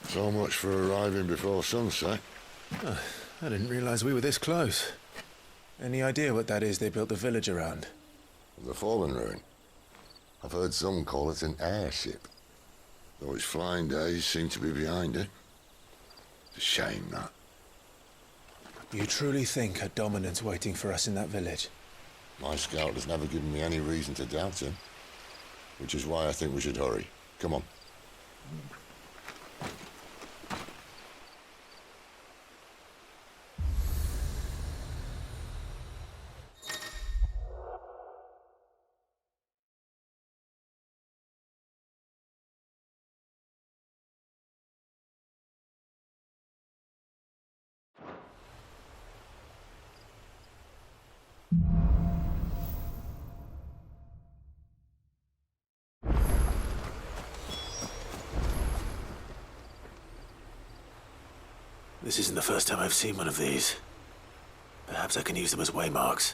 So much for arriving before sunset. Oh, I didn't realize we were this close. Any idea what that is they built the village around? The fallen ruin. I've heard some call it an airship. Though its flying days seem to be behind it. It's a shame, that. You truly think a dominant's waiting for us in that village? My scout has never given me any reason to doubt him. Which is why I think we should hurry. Come on. This isn't the first time I've seen one of these. Perhaps I can use them as waymarks.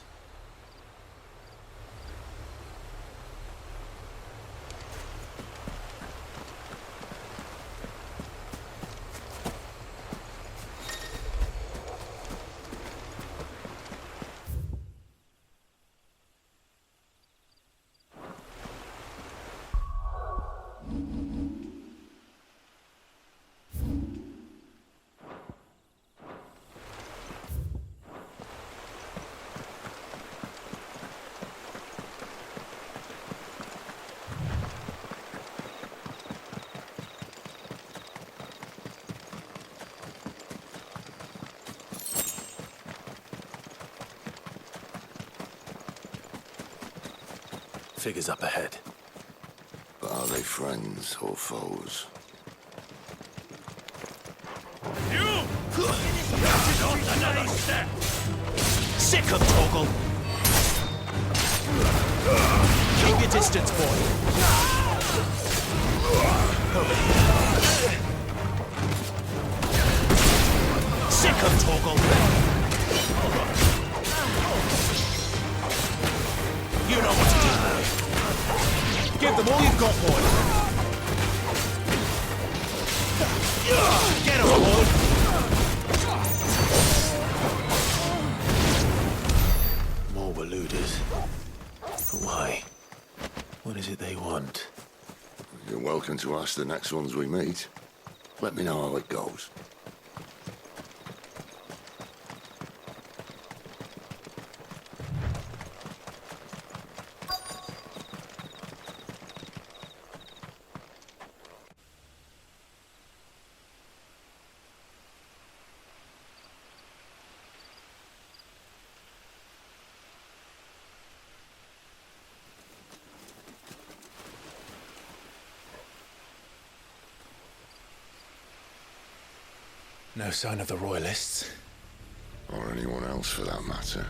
Figures up ahead. But are they friends or foes? You! Not another step! Sick of Toggle! Keep your distance, boy. Over here. Sick of Toggle! You know what to do, boy. Give them all you've got, boy. Get him, boy. More were looters. But why? What is it they want? You're welcome to ask the next ones we meet. Let me know how it goes. No sign of the Royalists. Or anyone else for that matter.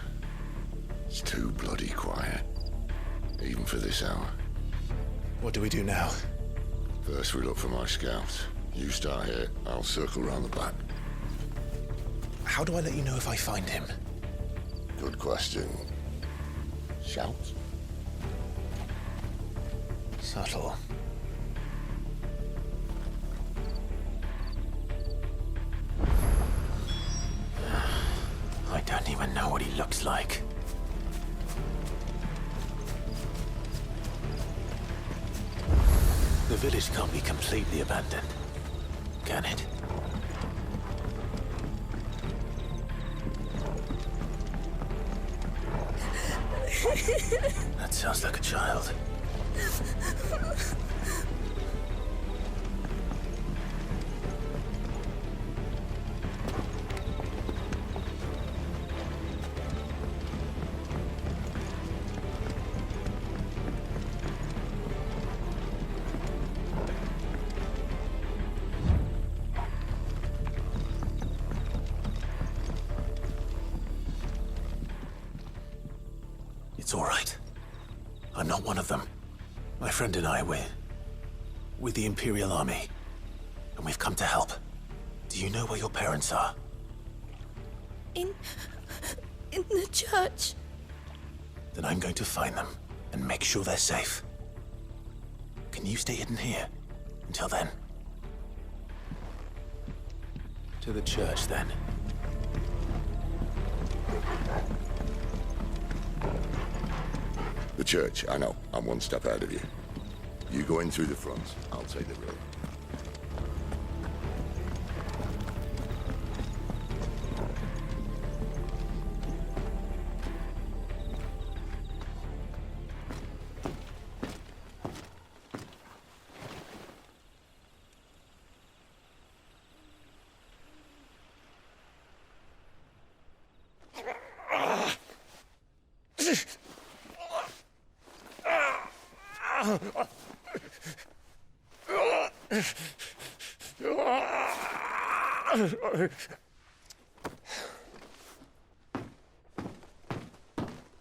It's too bloody quiet. Even for this hour. What do we do now? First we look for my scout. You start here, I'll circle round the back. How do I let you know if I find him? Good question. Shout? Subtle. I don't even know what he looks like. The village can't be completely abandoned, can it? That sounds like a child. It's all right. I'm not one of them. My friend and I, we're with the Imperial Army. And we've come to help. Do you know where your parents are? In the church. Then I'm going to find them and make sure they're safe. Can you stay hidden here until then? To the church, then. The church, I know. I'm one step ahead of you. You go in through the front. I'll take the road.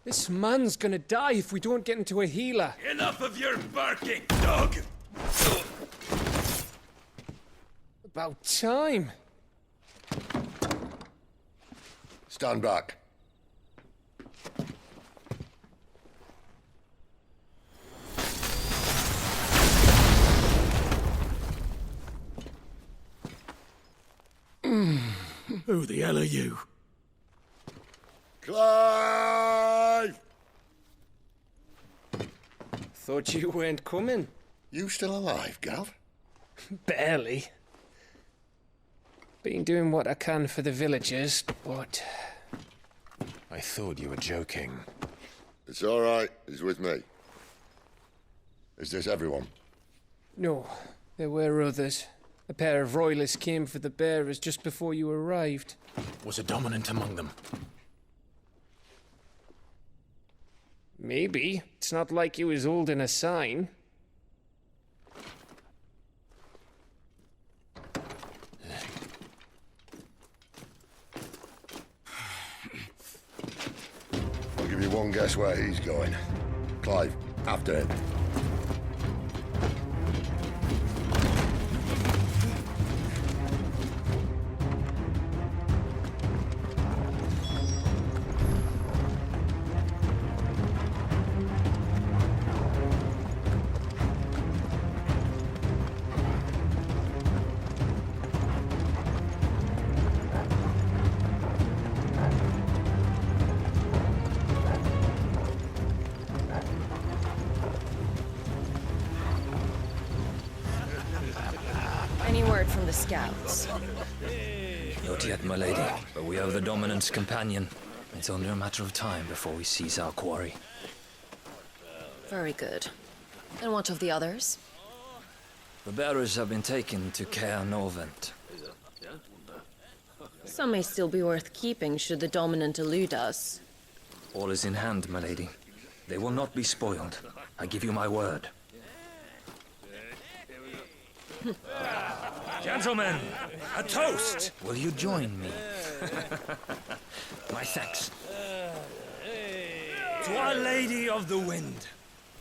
This man's gonna die if we don't get into a healer. Enough of your barking, dog! About time. Stand back. Who the hell are you? Clive! Thought you weren't coming. You still alive, Gav? Barely. Been doing what I can for the villagers, but... I thought you were joking. It's all right. He's with me. Is this everyone? No, there were others. A pair of royalists came for the bearers just before you arrived. Was a dominant among them? Maybe. It's not like he was holding a sign. I'll give you one guess where he's going. Clive, after him. Any word from the scouts? Not yet, my lady, but we have the dominant's companion. It's only a matter of time before we seize our quarry. Very good. And what of the others? The bearers have been taken to Caer Novent. Some may still be worth keeping should the dominant elude us. All is in hand, my lady. They will not be spoiled. I give you my word. Gentlemen, a toast! Will you join me? My thanks. To Our Lady of the Wind.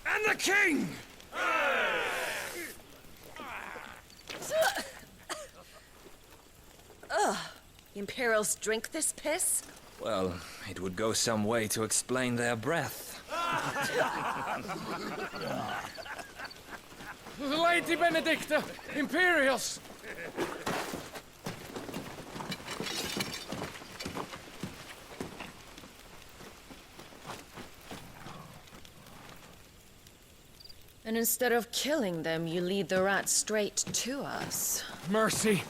And the King! The Imperials drink this piss? Well, it would go some way to explain their breath. Lady Benedicta! Imperials! And instead of killing them, you lead the rats straight to us. Mercy!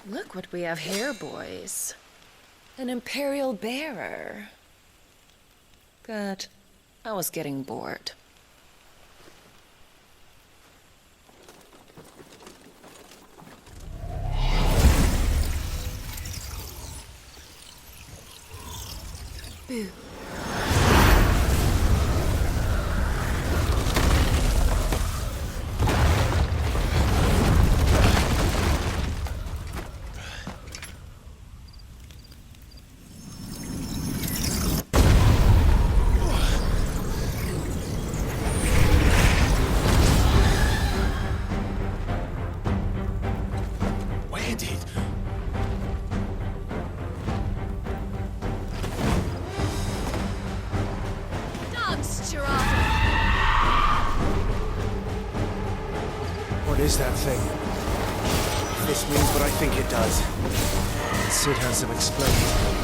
Look what we have here, boys. An Imperial bearer. Good. I was getting bored. Boo. Where did... What is that thing? If this means what I think it does, Sid has some explaining.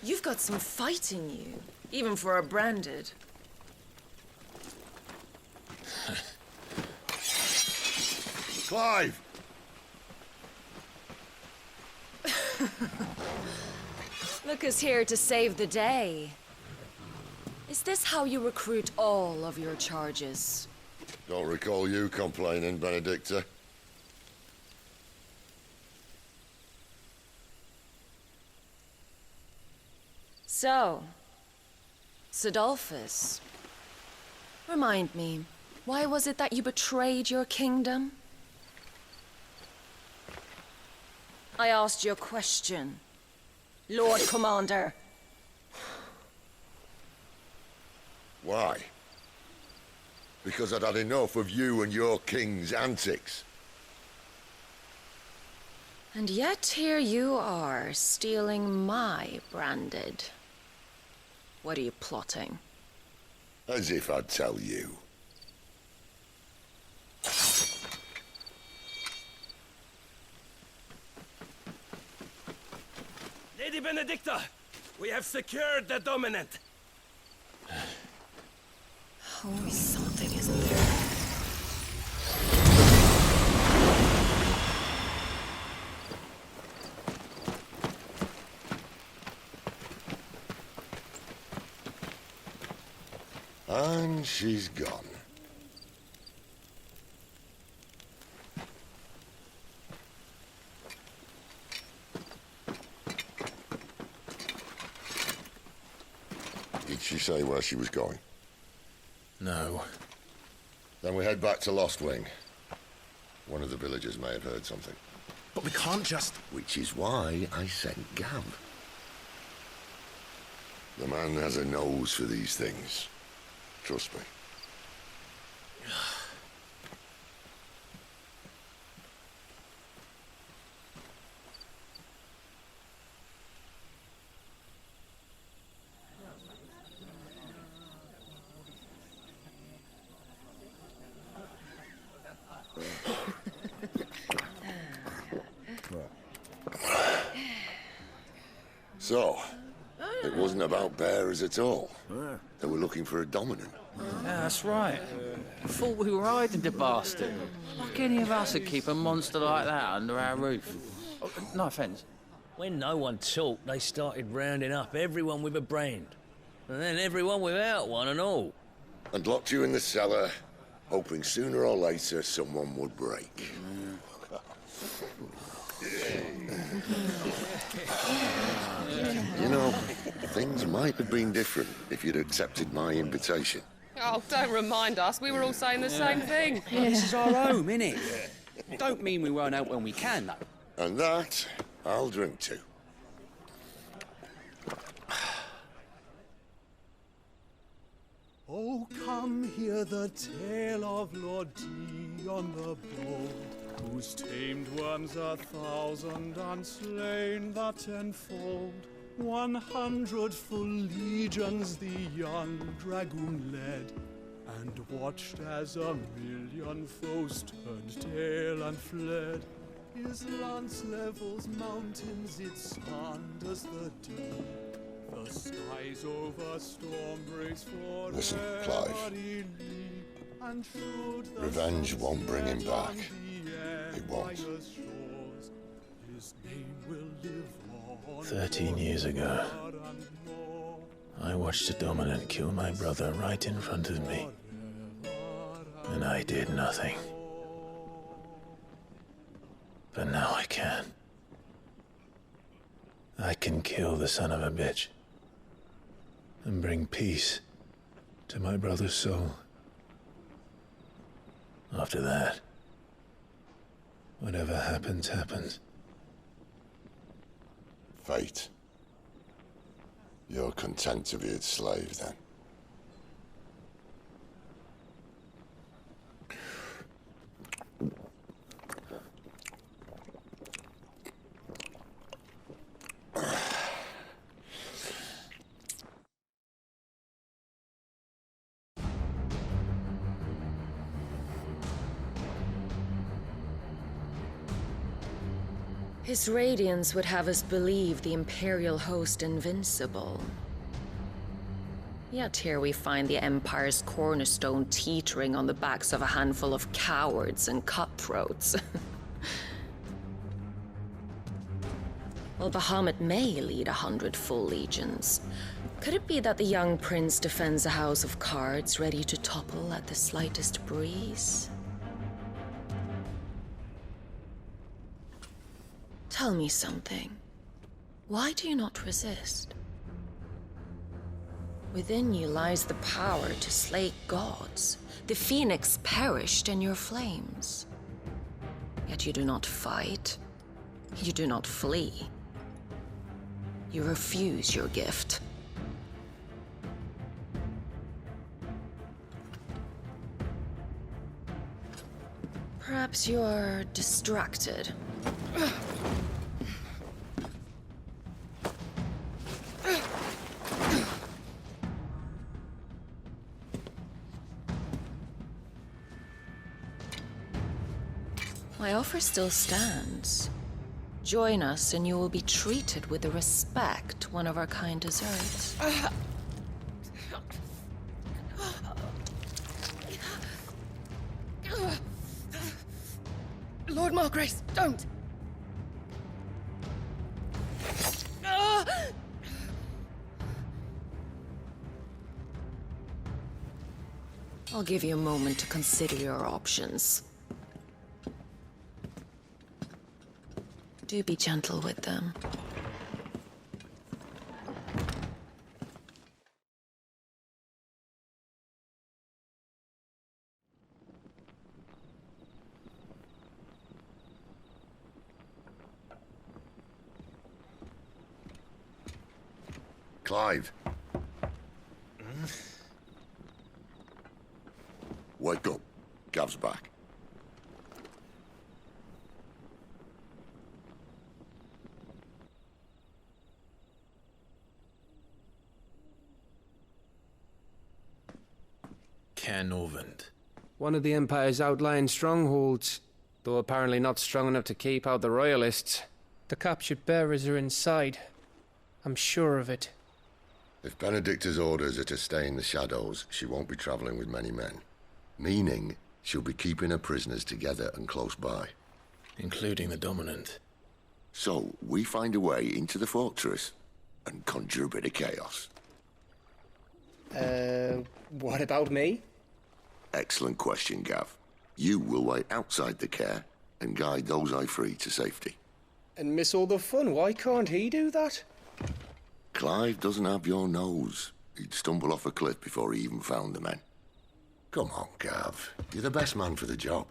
You've got some fight in you, even for a branded. Clive! Lucas here to save the day. Is this how you recruit all of your charges? Don't recall you complaining, Benedicta. So, Sidolphus, remind me, why was it that you betrayed your kingdom? I asked you a question, Lord Commander. Why? Because I'd had enough of you and your king's antics. And yet here you are, stealing my branded. What are you plotting? As if I'd tell you. Lady Benedicta, we have secured the dominant. Always something, isn't there? And she's gone. Did she say where she was going? No. Then we head back to Lost Wing. One of the villagers may have heard something. But we can't just... Which is why I sent Gav. The man has a nose for these things. Trust me. So, it wasn't about bearers at all. They were looking for a dominant. Yeah, that's right. Thought we were hiding the bastard. Like any of us would keep a monster like that under our roof. Oh, no offence. When no one talked, they started rounding up everyone with a brand. And then everyone without one and all. And locked you in the cellar, hoping sooner or later someone would break. You know, things might have been different if you'd accepted my invitation. Oh, don't remind us. We were all saying the same thing. This is our home, innit? Don't mean we won't out when we can, though. And that, I'll drink to. Oh, come hear the tale of Lord Dion the Bold, who's tamed worms 1,000 and slain the tenfold. 100 full legions the young dragoon led, and watched as 1,000,000 foes turned tail and fled. His lance levels mountains, it slanders the deep. The skies over storm breaks for Listen, Clive. Revenge won't bring him back. It won't. 13 years ago, I watched a dominant kill my brother right in front of me. And I did nothing. But now I can. I can kill the son of a bitch and bring peace to my brother's soul. After that, whatever happens, happens. Fate. You're content to be its slave, then? His radiance would have us believe the Imperial host invincible. Yet here we find the Empire's cornerstone teetering on the backs of a handful of cowards and cutthroats. Well, Bahamut may lead 100 full legions. Could it be that the young prince defends a house of cards ready to topple at the slightest breeze? Tell me something. Why do you not resist? Within you lies the power to slay gods. The phoenix perished in your flames. Yet you do not fight. You do not flee. You refuse your gift. Perhaps you're distracted. My offer still stands. Join us and you will be treated with the respect one of our kind deserves. Lord Margrace, don't! I'll give you a moment to consider your options. Do be gentle with them. Clive. Wake up. Gav's back. Canovant. One of the Empire's outlying strongholds, though apparently not strong enough to keep out the Royalists. The captured bearers are inside. I'm sure of it. If Benedicta's orders are to stay in the shadows, she won't be traveling with many men. Meaning, she'll be keeping her prisoners together and close by. Including the Dominant. So, we find a way into the fortress and conjure a bit of chaos. What about me? Excellent question, Gav. You will wait outside the care, and guide those I free to safety. And miss all the fun. Why can't he do that? Clive doesn't have your nose. He'd stumble off a cliff before he even found the men. Come on, Gav. You're the best man for the job.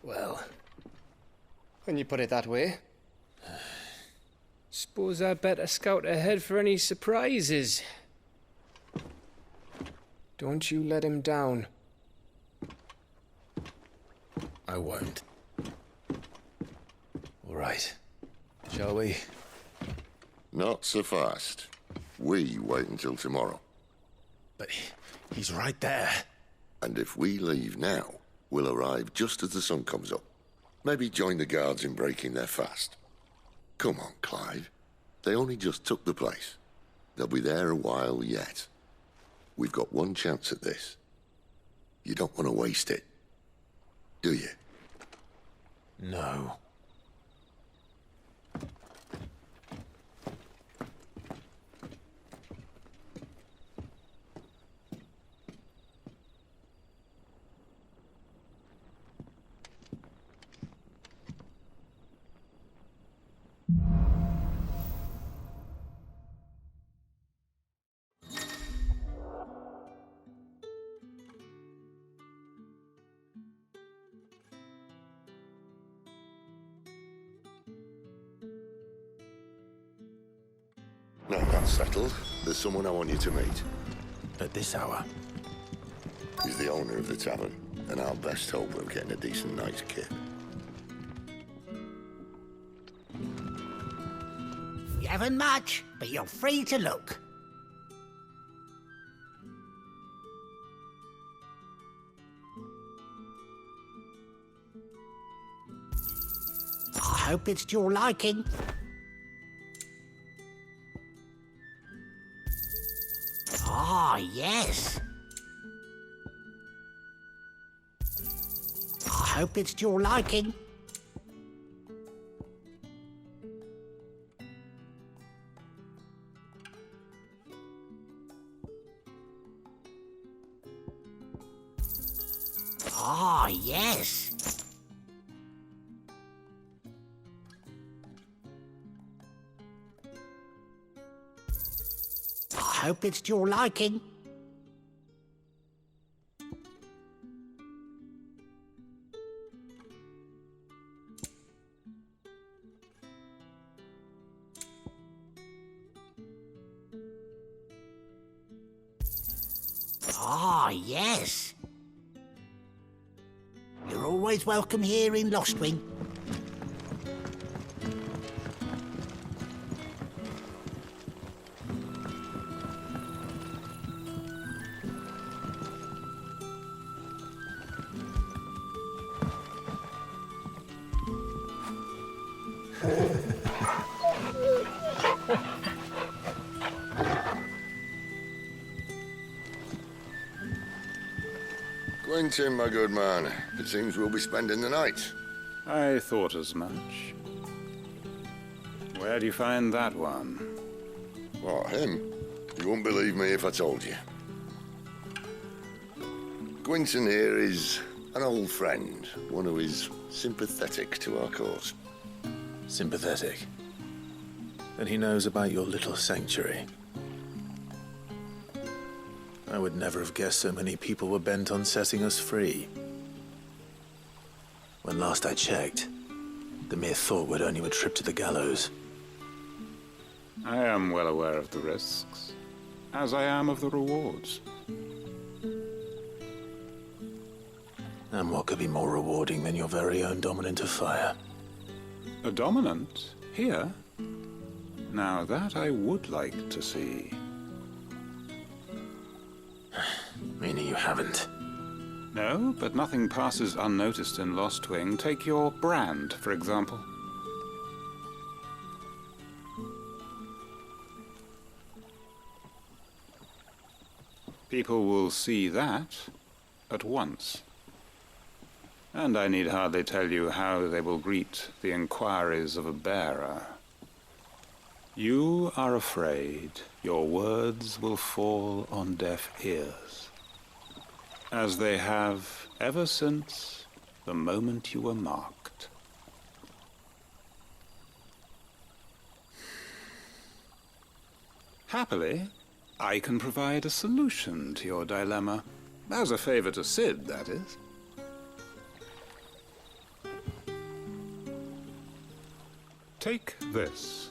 Well, when you put it that way. Suppose I'd better scout ahead for any surprises. Don't you let him down. I won't. All right. Shall we? Not so fast. We wait until tomorrow. But he's right there. And if we leave now, we'll arrive just as the sun comes up. Maybe join the guards in breaking their fast. Come on, Clive. They only just took the place. They'll be there a while yet. We've got one chance at this. You don't want to waste it, do you? No. Now that's settled. There's someone I want you to meet. At this hour? He's the owner of the tavern, and our best hope of getting a decent night's kip. You haven't much, but you're free to look. I hope it's to your liking. Ah, yes. I hope it's to your liking. Ah, yes. I hope it's to your liking. Ah, yes. You're always welcome here in Lostwing. Quentin, my good man. It seems we'll be spending the night. I thought as much. Where do you find that one? What, him? You wouldn't believe me if I told you. Quentin here is an old friend, one who is sympathetic to our cause. Sympathetic. And he knows about your little sanctuary. I would never have guessed so many people were bent on setting us free. When last I checked, the mere thought would earn you a trip to the gallows. I am well aware of the risks, as I am of the rewards. And what could be more rewarding than your very own dominant of fire? A dominant? Here? Now that I would like to see. Meaning you haven't? No, but nothing passes unnoticed in Lostwing. Take your brand, for example. People will see that at once. And I need hardly tell you how they will greet the inquiries of a bearer. You are afraid your words will fall on deaf ears, as they have ever since the moment you were marked. Happily, I can provide a solution to your dilemma. As a favor to Sid, that is. Take this.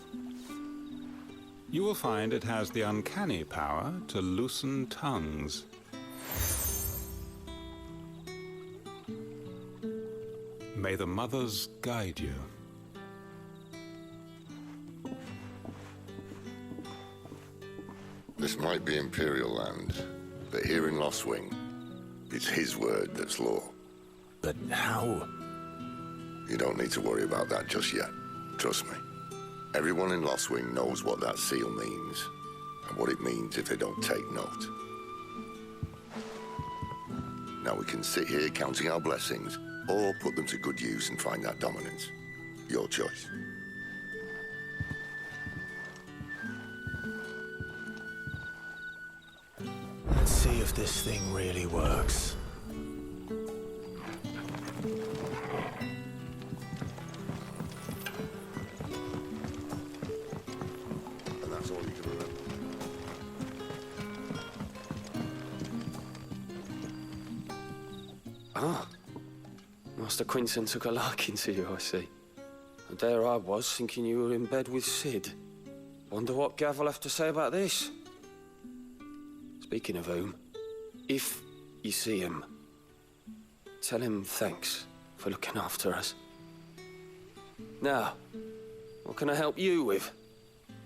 You will find it has the uncanny power to loosen tongues. May the mothers guide you. This might be Imperial land, but here in Lost Wing, it's his word that's law. But how? You don't need to worry about that just yet. Trust me. Everyone in Lost Wing knows what that seal means, and what it means if they don't take note. Now we can sit here counting our blessings, or put them to good use and find that dominance. Your choice. Let's see if this thing really works. And that's all you can remember. Ah. Master Quinton took a liking to you, I see. And there I was, thinking you were in bed with Sid. Wonder what Gav will have to say about this. Speaking of whom, if you see him, tell him thanks for looking after us. Now, what can I help you with?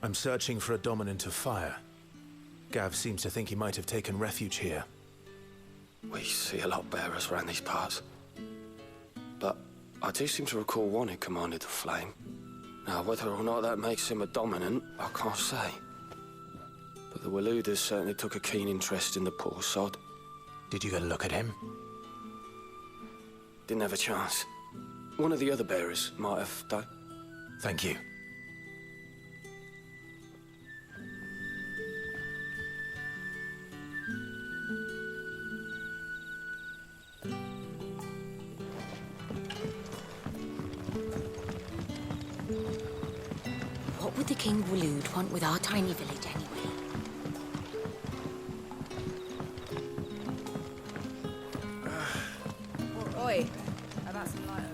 I'm searching for a dominant of fire. Gav seems to think he might have taken refuge here. We see a lot bearers around these parts. But I do seem to recall one who commanded the flame. Now, whether or not that makes him a dominant, I can't say. But the Waluders certainly took a keen interest in the poor sod. Did you get a look at him? Didn't have a chance. One of the other bearers might have, though. Thank you. What would the King Walud want with our tiny village anyway? Oi, about some lighter.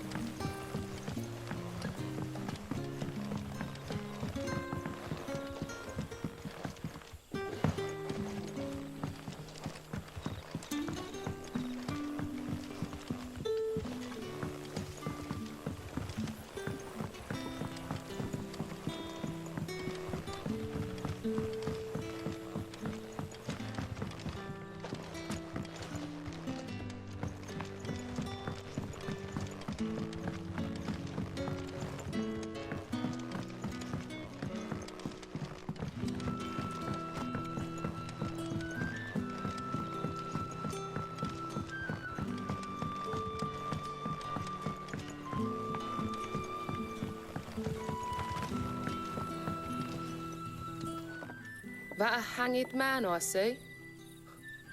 That a hanged man I see?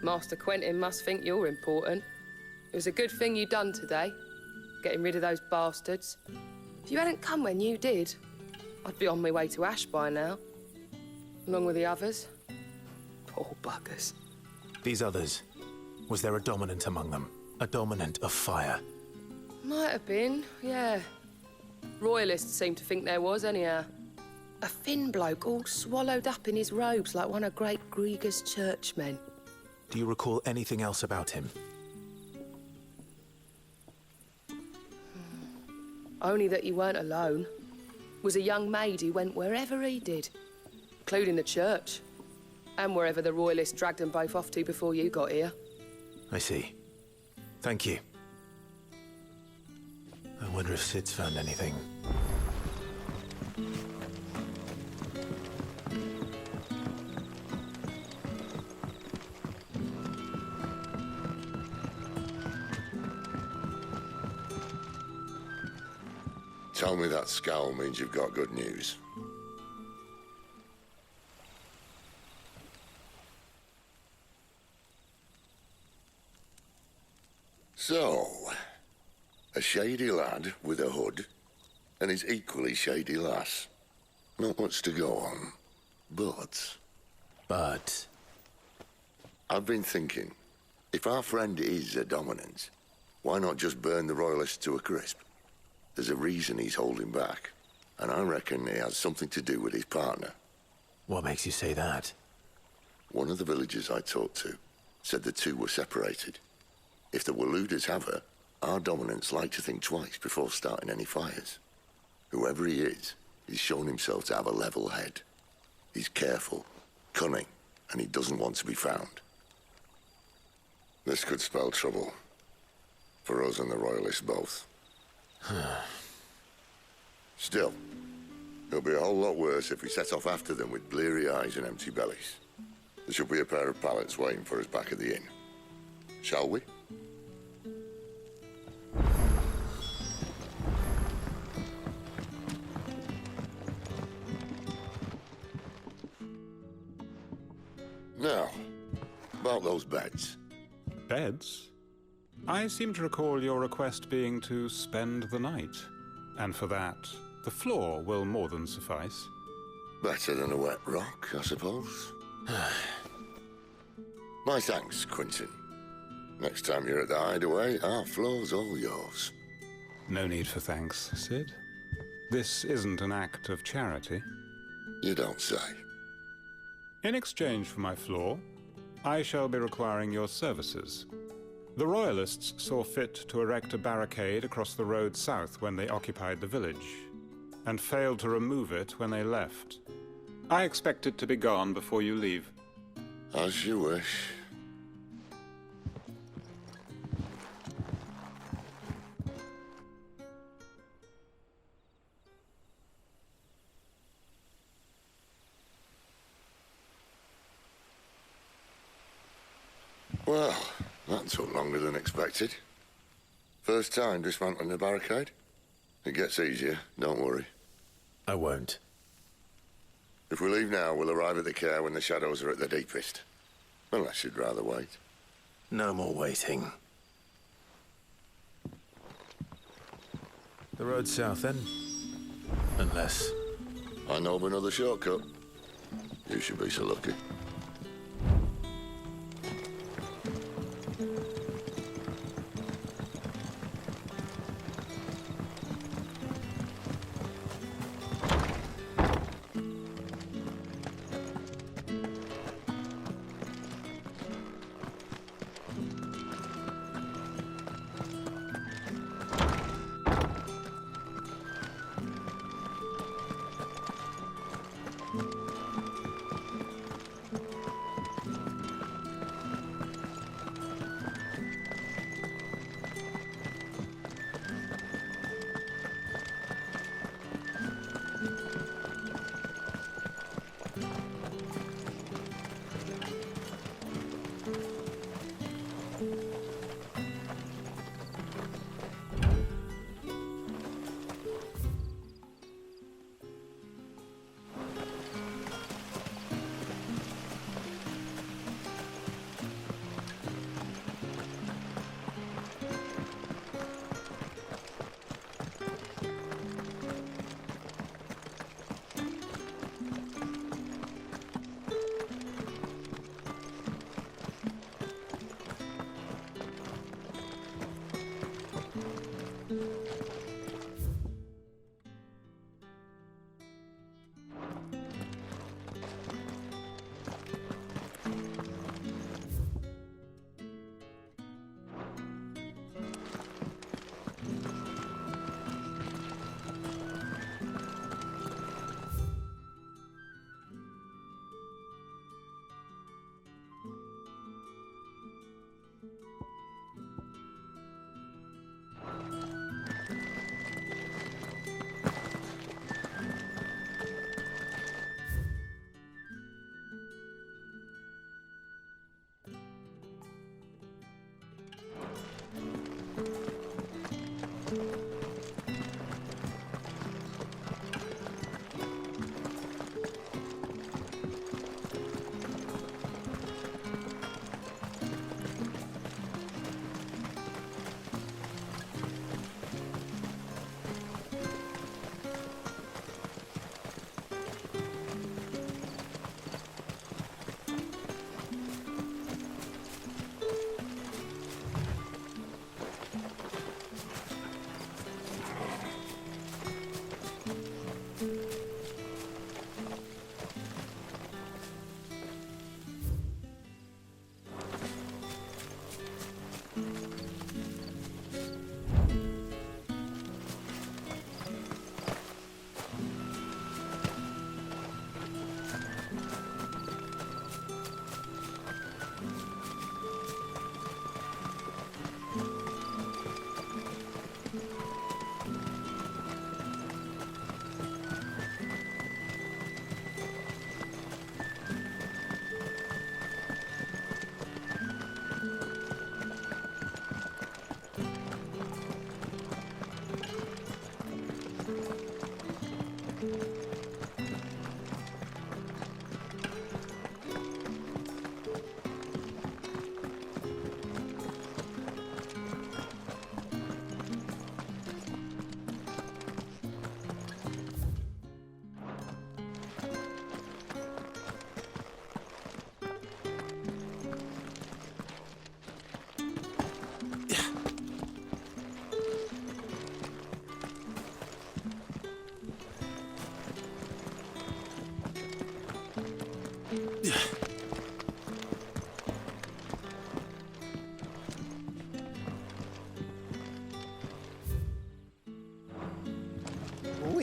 Master Quentin must think you're important. It was a good thing you done today, getting rid of those bastards. If you hadn't come when you did, I'd be on my way to Ash by now, along with the others. Poor buggers. These others, was there a dominant among them? A dominant of fire? Might have been, yeah. Royalists seem to think there was, anyhow. A thin bloke all swallowed up in his robes like one of Great Grieger's churchmen. Do you recall anything else about him? Only that he weren't alone. Was a young maid who went wherever he did, including the church, and wherever the Royalists dragged them both off to before you got here. I see. Thank you. I wonder if Sid's found anything. Tell me that scowl means you've got good news. So, A shady lad with a hood, and his equally shady lass. Not much to go on, but... But? I've been thinking, if our friend is a dominant, why not just burn the Royalists to a crisp? There's a reason he's holding back, and I reckon it has something to do with his partner. What makes you say that? One of the villagers I talked to said the two were separated. If the Waluders have her, our dominants like to think twice before starting any fires. Whoever he is, he's shown himself to have a level head. He's careful, cunning, and he doesn't want to be found. This could spell trouble. For us and the Royalists both. Still, it'll be a whole lot worse if we set off after them with bleary eyes and empty bellies. There should be a pair of pallets waiting for us back at the inn. Shall we? Now, about those beds. Beds? I seem to recall your request being to spend the night. And for that, the floor will more than suffice. Better than a wet rock, I suppose. My thanks, Quinton. Next time you're at the hideaway, our floor's all yours. No need for thanks, Sid. This isn't an act of charity. You don't say. In exchange for my floor, I shall be requiring your services. The Royalists saw fit to erect a barricade across the road south when they occupied the village, and failed to remove it when they left. I expect it to be gone before you leave. As you wish. Well, that took longer than expected. First time dismantling the barricade? It gets easier, don't worry. I won't. If we leave now, we'll arrive at the care when the shadows are at their deepest. Unless you'd rather wait. No more waiting. The road south, then? Unless... I know of another shortcut. You should be so lucky.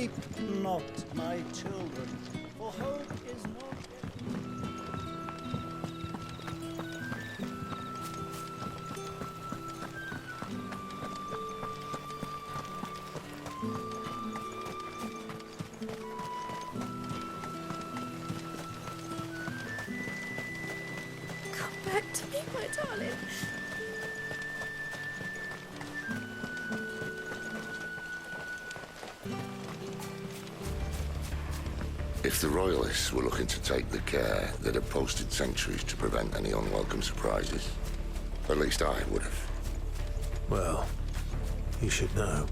Weep not, my children, for hope is not yet. Come back to me, my darling. If the Royalists were looking to take the care that had posted sentries to prevent any unwelcome surprises, at least I would have. Well, you should know.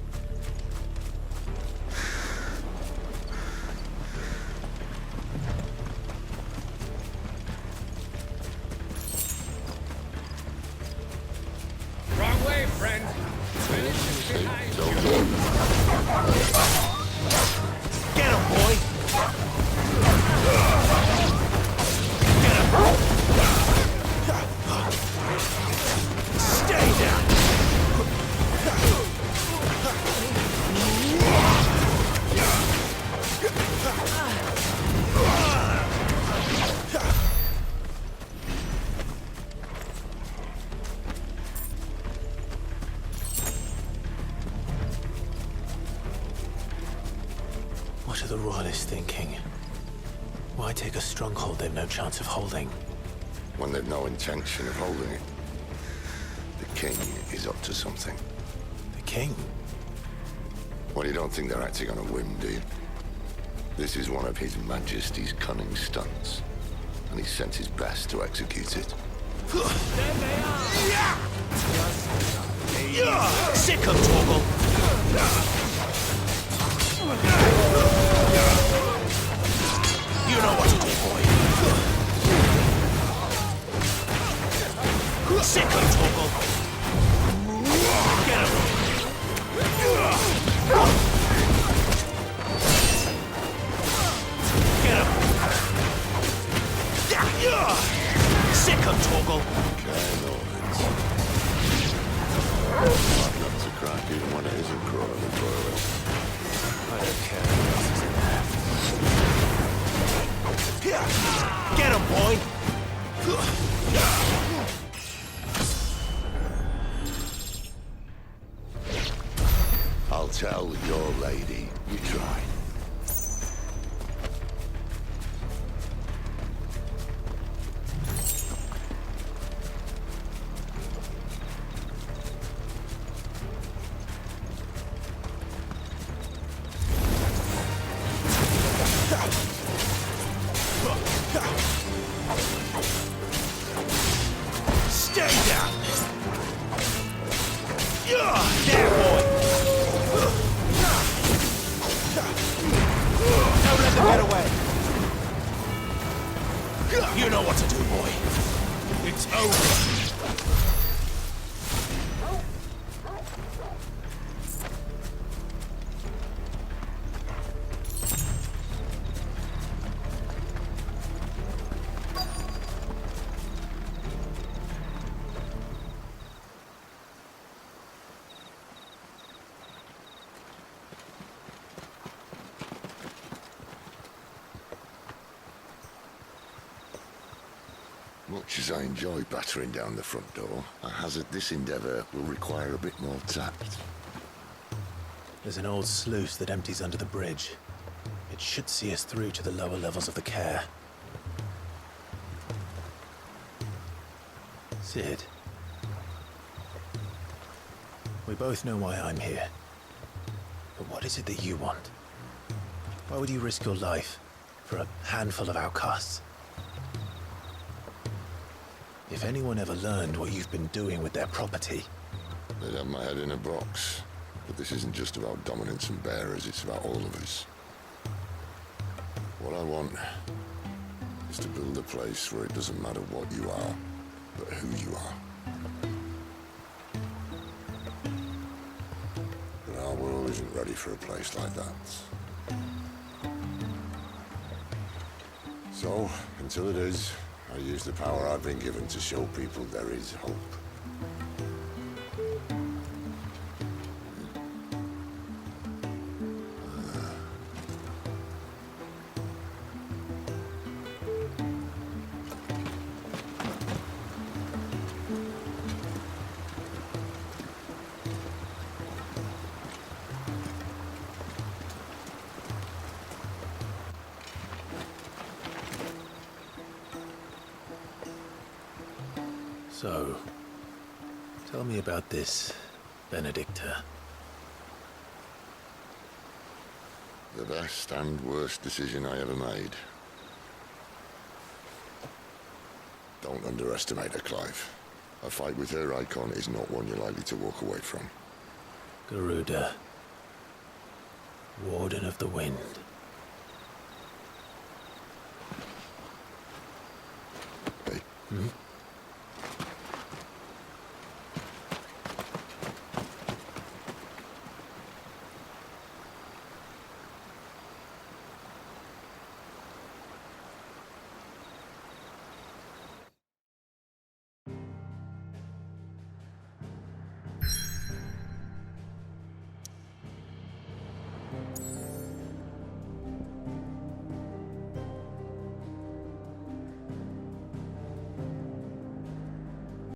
Wrong way, friend. Finish is behind you. Get him, boy! Stay down! What are the Royalists thinking? Why take a stronghold they've no chance of holding? When they've no intention of holding it. The king is up to something. The king? Well, you don't think they're acting on a whim, do you? This is one of His Majesty's cunning stunts, and he's sent his best to execute it. Sick of Torgal! You know what to do, boy. Sick of Torgal! Get him! Get him! Sick of Torgal! Hard not to crack even when it isn't crawling and boiling. I don't care what else is in there. Get him, boy! I'll tell your lady you tried. Stay down! There, boy! Don't let them get away! You know what to do, boy. It's over. Much as I enjoy battering down the front door, I hazard this endeavour will require a bit more tact. There's an old sluice that empties under the bridge. It should see us through to the lower levels of the care. Sid. We both know why I'm here. But what is it that you want? Why would you risk your life for a handful of outcasts? If anyone ever learned what you've been doing with their property... They'd have my head in a box. But this isn't just about dominance and bearers, it's about all of us. What I want is to build a place where it doesn't matter what you are, but who you are. But our world isn't ready for a place like that. So, until it is, I use the power I've been given to show people there is hope. So, tell me about this Benedicta. The best and worst decision I ever made. Don't underestimate her, Clive. A fight with her icon is not one you're likely to walk away from. Garuda. Warden of the Wind. Hey. Hmm?